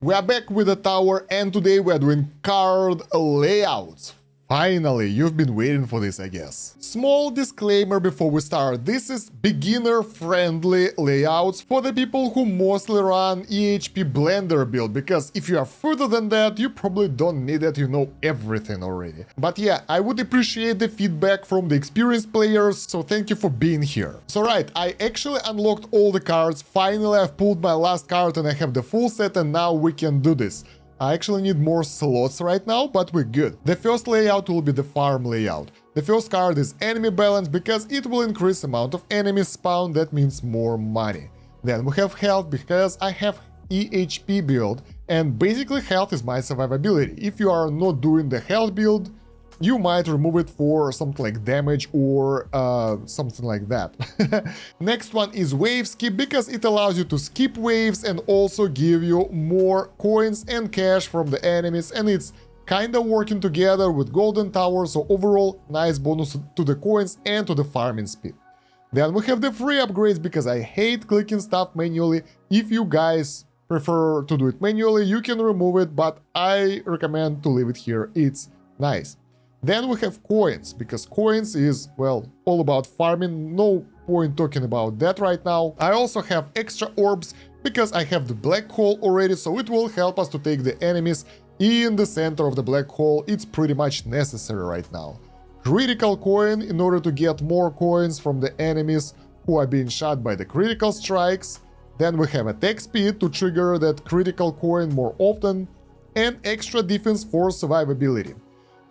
We are back with the tower, and today we are doing card layouts. Finally, you've been waiting for this, I guess. Small disclaimer before we start. This is beginner-friendly layouts for the people who mostly run EHP Blender build, because if you are further than that, you probably don't need it, you know everything already. But yeah, I would appreciate the feedback from the experienced players, so thank you for being here. So right, I actually unlocked all the cards. Finally, I've pulled my last card and I have the full set, and now we can do this. I actually need more slots right now, but we're good. The first layout will be the farm layout. The first card is enemy balance, because it will increase amount of enemies spawned, that means more money. Then we have health, because I have EHP build, and basically health is my survivability. If you are not doing the health build, you might remove it for something like damage or something like that. Next one is wave skip, because it allows you to skip waves and also give you more coins and cash from the enemies, and it's kinda working together with golden tower, so overall nice bonus to the coins and to the farming speed. Then we have the free upgrades, because I hate clicking stuff manually. If you guys prefer to do it manually, you can remove it, but I recommend to leave it here, it's nice. Then we have coins, because coins is, well, all about farming, no point talking about that right now. I also have extra orbs, because I have the black hole already, so it will help us to take the enemies in the center of the black hole. It's pretty much necessary right now. Critical coin, in order to get more coins from the enemies who are being shot by the critical strikes. Then we have attack speed to trigger that critical coin more often, and extra defense for survivability.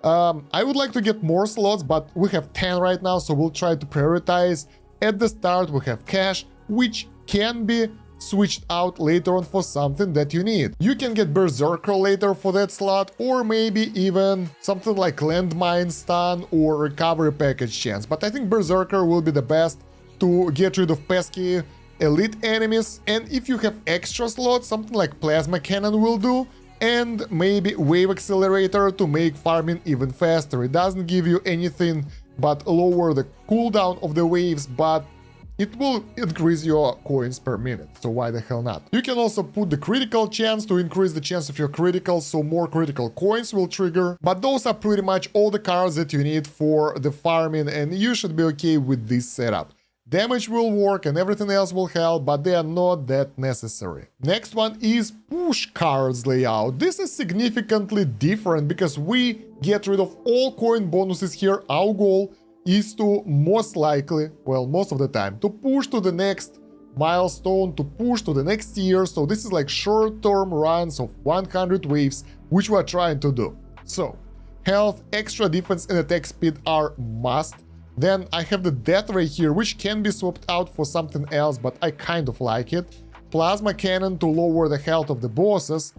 I would like to get more slots, but we have 10 right now, so we'll try to prioritize. At the start we have cash, which can be switched out later on for something that you need. You can get Berserker later for that slot, or maybe even something like landmine stun or recovery package chance, but I think Berserker will be the best to get rid of pesky elite enemies. And if you have extra slots, something like plasma cannon will do, and maybe wave accelerator to make farming even faster. It doesn't give you anything but lower the cooldown of the waves, but it will increase your coins per minute, so why the hell not? You can also put the critical chance to increase the chance of your critical, so more critical coins will trigger. But those are pretty much all the cards that you need for the farming, and you should be okay with this setup. Damage will work and everything else will help, but they are not that necessary. Next one is push cards layout. This is significantly different, because we get rid of all coin bonuses here. Our goal is to most likely, well, most of the time, to push to the next milestone, to push to the next year. So this is like short-term runs of 100 waves, which we are trying to do. So health, extra defense and attack speed are must. Then I have the death ray here, which can be swapped out for something else, but I kind of like it. Plasma cannon to lower the health of the bosses.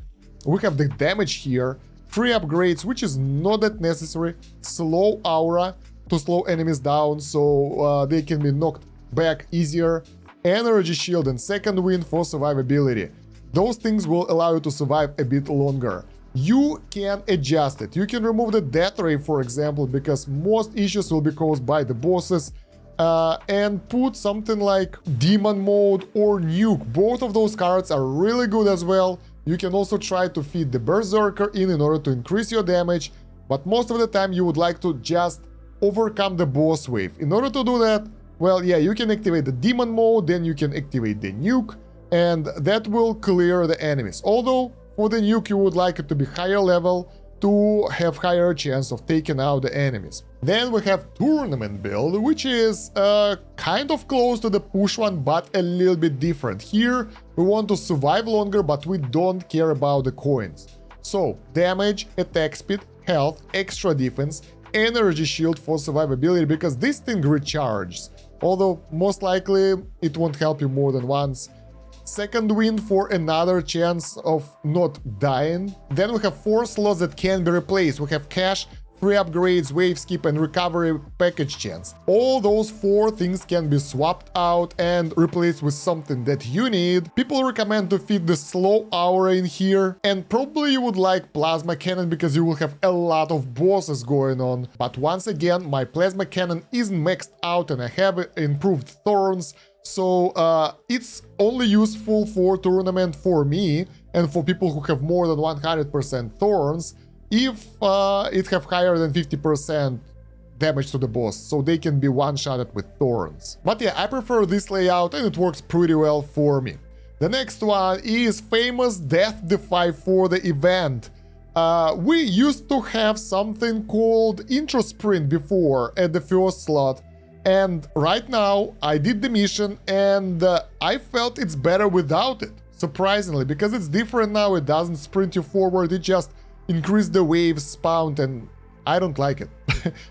We have the damage here. Free upgrades, which is not that necessary. Slow aura to slow enemies down, so they can be knocked back easier. Energy shield and second wind for survivability. Those things will allow you to survive a bit longer. You can adjust it. You can remove the death ray, for example, because most issues will be caused by the bosses, and put something like demon mode or nuke. Both of those cards are really good as well. You can also try to feed the berserker in order to increase your damage, but most of the time you would like to just overcome the boss wave. In order to do that, well, yeah, you can activate the demon mode, then you can activate the nuke, and that will clear the enemies. Although for the nuke you would like it to be higher level to have higher chance of taking out the enemies. Then we have tournament build, which is kind of close to the push one, but a little bit different. Here we want to survive longer, but we don't care about the coins. So damage, attack speed, health, extra defense, energy shield for survivability, because this thing recharges, although most likely it won't help you more than once. Second wind for another chance of not dying. Then we have 4 slots that can be replaced. We have cash, free upgrades, wave skip and recovery package chance. All those 4 things can be swapped out and replaced with something that you need. People recommend to feed the slow aura in here, and probably you would like plasma cannon, because you will have a lot of bosses going on. But once again, my plasma cannon isn't maxed out and I have improved thorns, so it's only useful for tournament for me. and for people who have more than 100% thorns, if it have higher than 50% damage to the boss, so they can be one-shotted with thorns. But yeah, I prefer this layout and it works pretty well for me. The next one is famous Death Defy for the event. We used to have something called intro sprint before at the first slot, and right now I did the mission and I felt it's better without it, surprisingly, because it's different now. It doesn't sprint you forward, it just increased the waves spawned, and I don't like it.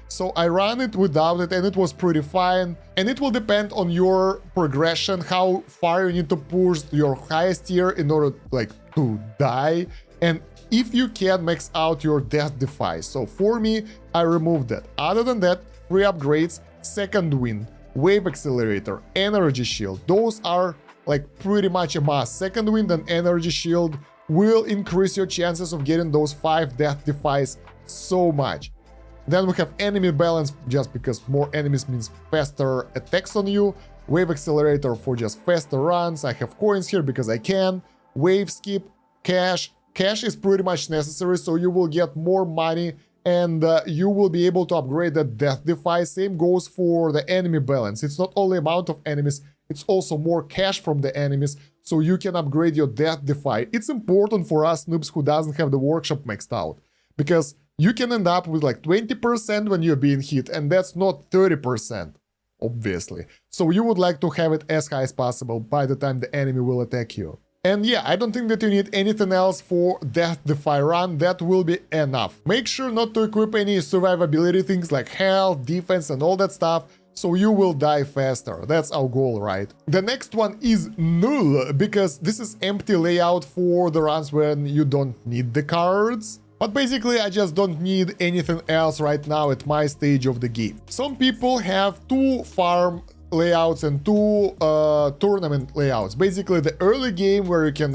So I ran it without it and it was pretty fine, and it will depend on your progression, how far you need to push your highest tier in order like to die, and if you can max out your Death Defy. So for me, I removed that. Other than that, 3 upgrades, Second Wind, Wave Accelerator, Energy Shield, those are like pretty much a must. Second Wind and Energy Shield will increase your chances of getting those 5 Death Defies so much. Then we have Enemy Balance, just because more enemies means faster attacks on you. Wave Accelerator for just faster runs. I have coins here because I can. Wave Skip, Cash. Cash is pretty much necessary, so you will get more money and you will be able to upgrade that Death Defy. Same goes for the Enemy Balance. It's not only amount of enemies, it's also more cash from the enemies, so you can upgrade your Death Defy. It's important for us noobs who doesn't have the workshop maxed out, because you can end up with like 20% when you're being hit, and that's not 30%, obviously. So you would like to have it as high as possible by the time the enemy will attack you. And yeah, I don't think that you need anything else for Death Defy run, that will be enough. Make sure not to equip any survivability things like health, defense and all that stuff, so you will die faster. That's our goal, right? The next one is null, because this is empty layout for the runs when you don't need the cards. But basically, I just don't need anything else right now at my stage of the game. Some people have 2 farm layouts and 2 tournament layouts. Basically, the early game where you can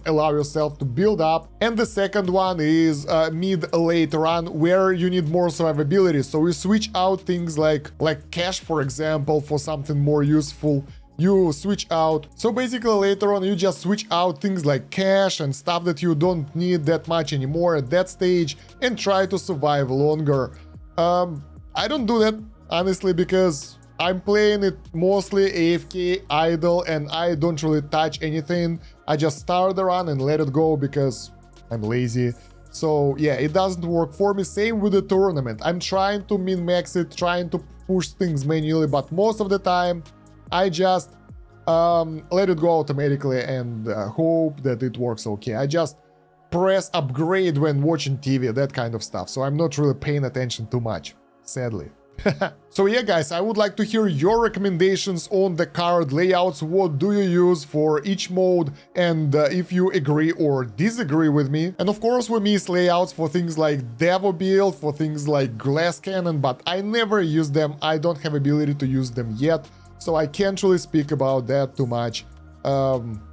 allow yourself to build up, and the second one is mid-late run where you need more survivability. So you switch out things like cash, for example, for something more useful. You switch out. So basically later on you just switch out things like cash and stuff that you don't need that much anymore at that stage and try to survive longer. I don't do that, honestly, because I'm playing it mostly AFK, idle, and I don't really touch anything. I just start the run and let it go because I'm lazy. So yeah, it doesn't work for me. Same with the tournament. I'm trying to min-max it, trying to push things manually, but most of the time I just let it go automatically and hope that it works okay. I just press upgrade when watching TV, that kind of stuff. So I'm not really paying attention too much, sadly. So yeah, guys, I would like to hear your recommendations on the card layouts. What do you use for each mode, and if you agree or disagree with me. And of course, we miss layouts for things like Devo build, for things like Glass Cannon, but I never use them. I don't have ability to use them yet, so I can't really speak about that too much.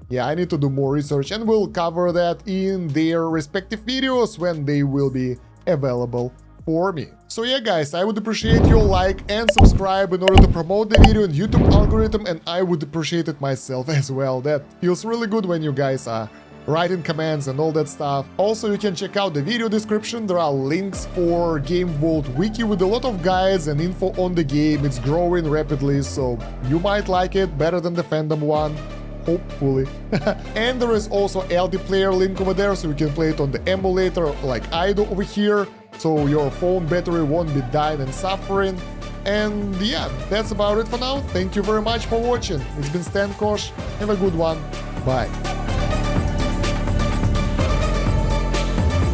Yeah, I need to do more research, and we'll cover that in their respective videos when they will be available for me. So yeah, guys, I would appreciate your like and subscribe in order to promote the video in YouTube algorithm, and I would appreciate it myself as well. That feels really good when you guys are writing comments and all that stuff. Also, you can check out the video description. There are links for Game Vault Wiki with a lot of guides and info on the game. It's growing rapidly, so you might like it better than the fandom one. Hopefully. And there is also LD player link over there, so you can play it on the emulator like I do over here, so your phone battery won't be dying and suffering. And yeah, that's about it for now. Thank you very much for watching. It's been Kosh. Have a good one. Bye.